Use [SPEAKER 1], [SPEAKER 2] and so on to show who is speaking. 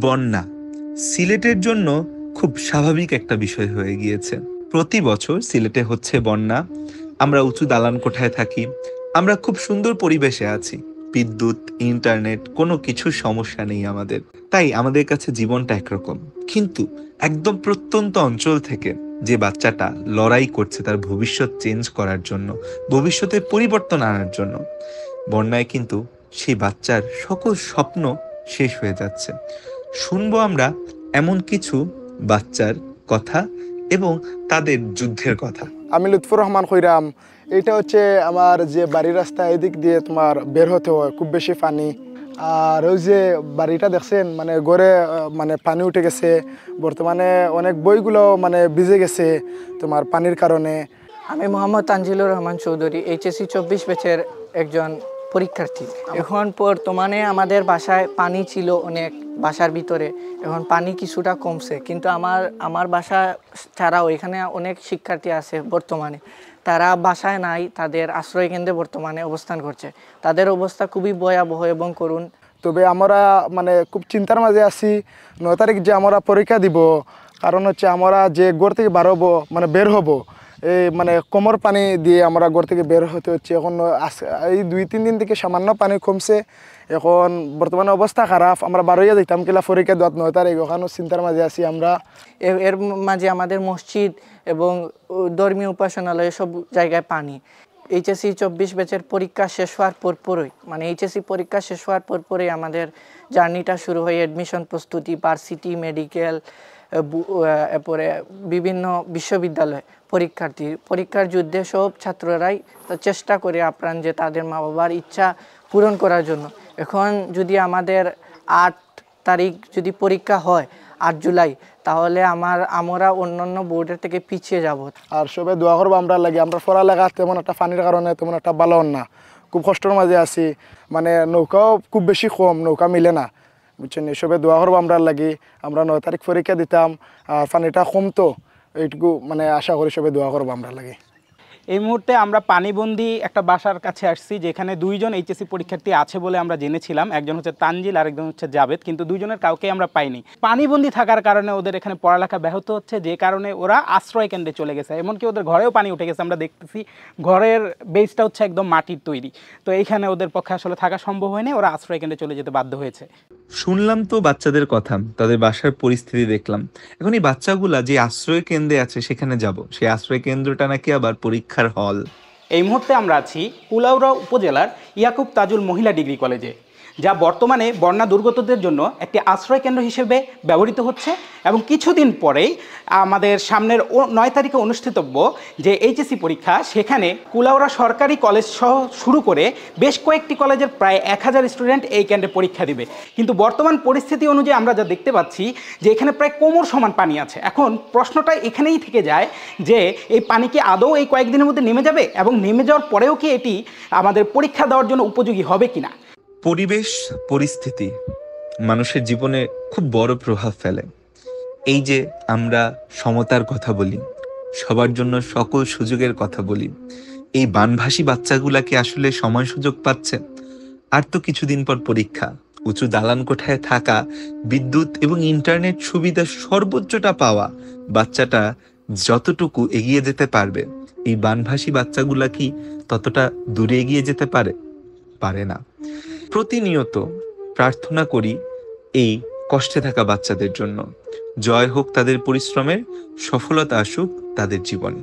[SPEAKER 1] বন্যা সিলেটের জন্য খুব স্বাভাবিক একটা বিষয় হয়ে গিয়েছে। প্রতি বছর সিলেটে হচ্ছে বন্যা। আমরা উঁচু দালান কোঠায় থাকি, আমরা খুব সুন্দর পরিবেশে আছি, বিদ্যুৎ, ইন্টারনেট, কোনো কিছুর সমস্যা নেই আমাদের। তাই আমাদের কাছে জীবনটা একরকম। কিন্তু একদম প্রত্যন্ত অঞ্চল থেকে যে বাচ্চাটা লড়াই করছে তার ভবিষ্যৎ চেঞ্জ করার জন্য, ভবিষ্যতের পরিবর্তন আনার জন্য, বন্যায় কিন্তু সেই বাচ্চার সকল স্বপ্ন শেষ হয়ে যাচ্ছে। শুনবো আমরা এমন কিছু বাচ্চার কথা এবং তাদের যুদ্ধের কথা।
[SPEAKER 2] আমি লুৎফর রহমান খৈরাম। এইটা হচ্ছে আমার যে বাড়ির রাস্তা, এদিক দিয়ে তোমার বের হতে হয়, খুব বেশি পানি। আর ওই যে বাড়িটা দেখছেন, মানে গড়ে মানে পানি উঠে গেছে। বর্তমানে অনেক বইগুলো মানে ভিজে গেছে তোমার পানির কারণে।
[SPEAKER 3] আমি মোহাম্মদ তানজিলুর রহমান চৌধুরী, এইচএসসি 24 ব্যাচের একজন পরীক্ষার্থী। এখন বর্তমানে আমাদের বাসায় পানি ছিল অনেক, বাসার ভিতরে এখন পানি কিছুটা কমছে, কিন্তু আমার বাসা ছাড়াও এখানে অনেক শিক্ষার্থী আছে বর্তমানে, তারা বাসায় নাই, তাদের আশ্রয় কেন্দ্রে বর্তমানে অবস্থান করছে। তাদের অবস্থা খুবই ভয়াবহ এবং করুণ।
[SPEAKER 2] তবে আমরা মানে খুব চিন্তার মাঝে আছি। 9 তারিখ যে আমরা পরীক্ষা দিব, কারণ হচ্ছে আমরা যে ঘর থেকে মানে বের হব, এই মানে কোমর পানি দিয়ে আমরা ঘর থেকে বের হতে হচ্ছে। এখন এই 2-3 দিন থেকে সামান্য পানি কমছে। এখন বর্তমানে অবস্থা খারাপ। আমরা বারোইয়া যেতাম কিলা পরীক্ষা দেওয়াত 9 তারিখ, ওখানেও চিন্তার মাঝে আছি আমরা।
[SPEAKER 3] এর মাঝে আমাদের মসজিদ এবং ধর্মীয় উপাসনালয় সব জায়গায় পানি। এইচএসসি 24 ব্যাচের পরীক্ষা শেষ হওয়ার পরপরই, মানে এইচএসসি পরীক্ষা শেষ হওয়ার পরপরই আমাদের জার্নিটা শুরু হয়। অ্যাডমিশন প্রস্তুতি, ভার্সিটি, মেডিকেল, এরপরে বিভিন্ন বিশ্ববিদ্যালয় পরীক্ষার যুদ্ধে সব ছাত্ররাই চেষ্টা করে আপ্রাণ যে তাদের মা বাবার ইচ্ছা পূরণ করার জন্য। এখন যদি আমাদের 8 তারিখ যদি পরীক্ষা হয়, 8 জুলাই, তাহলে আমরা অন্যান্য বোর্ডের থেকে পিছিয়ে যাব।
[SPEAKER 2] আর সবে দোয়া করবো আমরা লাগে। আমরা পড়ালেখা তেমন একটা পানির কারণে তেমন একটা ভালো না, খুব কষ্টের মাঝে আছি। মানে নৌকাও খুব বেশি কম, নৌকা মিলে না, বুঝছেন। এসবে দোয়া করবো আমরা লাগি। আমরা 9 তারিখ পরীক্ষা দিতাম, আর পানিটা কমতো, এইটুকু মানে আশা করি সবে দোয়া করবো আমরা লাগে।
[SPEAKER 4] এই মুহূর্তে আমরা পানিবন্দি একটা বাসার কাছে আসছি, যেখানে 2 জন এইচএসসি পরীক্ষার্থী আছে বলে আমরা জেনেছিলাম। একজন হচ্ছে তানজিল, আরেকজন হচ্ছে জাবেদ, কিন্তু 2 জনের কাউকে আমরা পাইনি। পানিবন্দি থাকার কারণে ওদের এখানে পড়ালেখা ব্যাহত হচ্ছে, যে কারণে ওরা আশ্রয় কেন্দ্রে চলে গেছে। এমনকি ওদের ঘরেও পানি উঠে গেছে। আমরা দেখতেছি ঘরের বেসটা হচ্ছে একদম মাটির তৈরি, তো এইখানে ওদের পক্ষে আসলে থাকা সম্ভব হয়নি, ওরা আশ্রয় কেন্দ্রে চলে যেতে বাধ্য হয়েছে।
[SPEAKER 1] শুনলাম তো বাচ্চাদের কথা, তাদের বাসার পরিস্থিতি দেখলাম। এখন এই বাচ্চাগুলা যে আশ্রয় কেন্দ্রে আছে সেখানে যাব, সেই আশ্রয় কেন্দ্রটা নাকি আবার পরীক্ষার হল।
[SPEAKER 4] এই মুহূর্তে আমরা আছি কুলাউড়া উপজেলার ইয়াকুব তাজুল মহিলা ডিগ্রি কলেজে, যা বর্তমানে বন্যা দুর্গতদের জন্য একটি আশ্রয় কেন্দ্র হিসেবে ব্যবহৃত হচ্ছে। এবং কিছুদিন পরেই আমাদের সামনের 9 তারিখে অনুষ্ঠিতব্য যে এইচএসসি পরীক্ষা, সেখানে কুলাউড়া সরকারি কলেজ সহ শুরু করে বেশ কয়েকটি কলেজের প্রায় 1000 স্টুডেন্ট এই কেন্দ্রে পরীক্ষা দিবে। কিন্তু বর্তমান পরিস্থিতি অনুযায়ী আমরা যা দেখতে পাচ্ছি যে এখানে প্রায় কোমর সমান পানি আছে। এখন প্রশ্নটা এখানেই থেকে যায় যে এই পানি কি আদৌ এই কয়েকদিনের মধ্যে নেমে যাবে, এবং নেমে যাওয়ার পরেও কি এটি আমাদের পরীক্ষা দেওয়ার জন্য উপযোগী হবে কিনা।
[SPEAKER 1] পরিবেশ পরিস্থিতি মানুষের জীবনে খুব বড় প্রভাব ফেলে। এই যে আমরা সমতার কথা বলি, সবার জন্য সকল সুযোগের কথা বলি, এই বানভাসী বাচ্চাগুলা কি আসলে সময় সুযোগ পাচ্ছে? আর তো কিছুদিন পর পরীক্ষা। উঁচু দালান কোঠায় থাকা, বিদ্যুৎ এবং ইন্টারনেট সুবিধা সর্বোচ্চটা পাওয়া বাচ্চাটা যতটুকু এগিয়ে যেতে পারবে, এই বানভাসী বাচ্চাগুলা কি ততটা দূরে এগিয়ে যেতে পারে না। প্রতিনিয়ত প্রার্থনা করি এই কষ্টে থাকা বাচ্চাদের জন্য। জয় হোক তাদের পরিশ্রমের, সফলতা আসুক তাদের জীবনে।